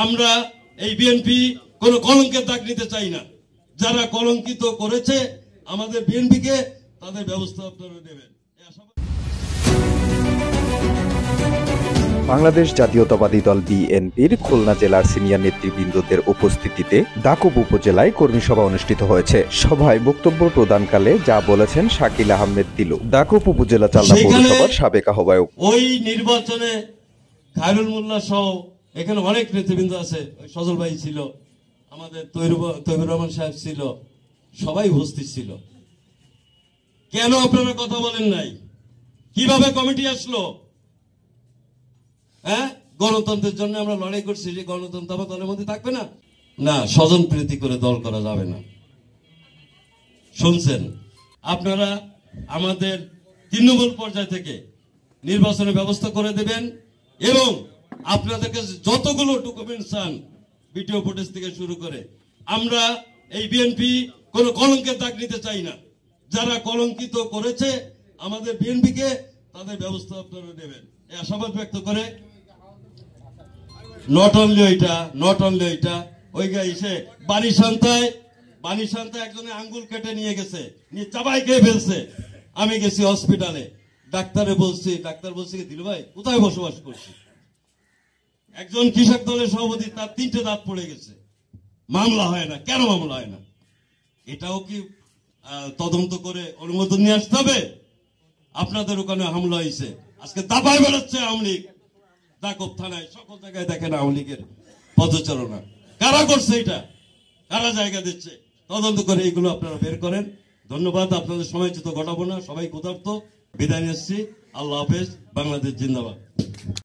আমরা এই বিএনপি কোনো কলঙ্কের দাগ নিতে চাই না। যারা কলঙ্কিত করেছে আমাদের বিএনপিকে, তাদের ব্যবস্থা আপনারা নেবেন। বাংলাদেশ জাতীয়তাবাদী দল বিএনপির খুলনা জেলার সিনিয়র নেতৃবৃন্দদের উপস্থিতিতে দাকুব উপজেলায় কর্মী সভা অনুষ্ঠিত হয়েছে। সভায় বক্তব্য প্রদানকালে যা বলেছেন শাকিল আহমেদ দিলু, দাকুব উপজেলা চালনা পৌরসভার সাবেক আহ্বায়ক। ওই নির্বাচনে খায়রুল মোল্লা সহ এখানে অনেক নেতৃবৃন্দ আছে, সজল ভাই ছিল, আমাদের তৈবুর রহমান সাহেব ছিল, সবাই উপস্থিত ছিল। কেন আপনারা কথা বলেন নাই? কিভাবে কমিটি আসলো? হ্যাঁ, গণতন্ত্রের জন্য আমরা লড়াই করছি, যে গণতন্ত্র আমার দলের মধ্যে থাকবে না। না, স্বজন প্রীতি করে দল করা যাবে না। শুনছেন, আপনারা আমাদের তৃণমূল পর্যায় থেকে নির্বাচনের ব্যবস্থা করে দেবেন এবং আপনাদেরকে যতগুলো ডকুমেন্ট চান, ভিডিও ফুটেজ থেকে শুরু করে, আমরা এই বিএনপি কোনো কলঙ্কের দাগ নিতে চাই না। যারা কলঙ্কিত করেছে আমাদের বিএনপিকে, তাদের ব্যবস্থা আপনারা নেবেন এই আশাবাদ ব্যক্ত করে, নট অনলি ওইটা ওই এসে বাণী শান্তায় একজনে আঙ্গুল কেটে নিয়ে গেছে, নিয়ে চাবাই খেয়ে ফেলছে। আমি গেছি হসপিটালে, ডাক্তার বলছি দিলু ভাই কোথায় বসবাস করছি? একজন কৃষক দলের সভাপতি, তার 3টে দাঁত পড়ে গেছে, মামলা হয় না। কেন মামলা হয় না? এটাও কি তদন্ত করে অনুমোদন নিয়ে আসতে হবে? আপনাদের ওখানে হামলা হয়েছে, আজকে দাবায় বেরোচ্ছে আওয়ামী লীগ। দাকুব থানায় সকল জায়গায় দেখেন আওয়ামী লীগের পদচারণা। কারা করছে এটা? কারা জায়গা দিচ্ছে? তদন্ত করে এগুলো আপনারা বের করেন। ধন্যবাদ। আপনাদের সময় ঘটাবো না, সবাই ক্ষুধার্ত। বিদায় নিচ্ছি। আল্লাহ হাফেজ। বাংলাদেশ জিন্দাবাদ।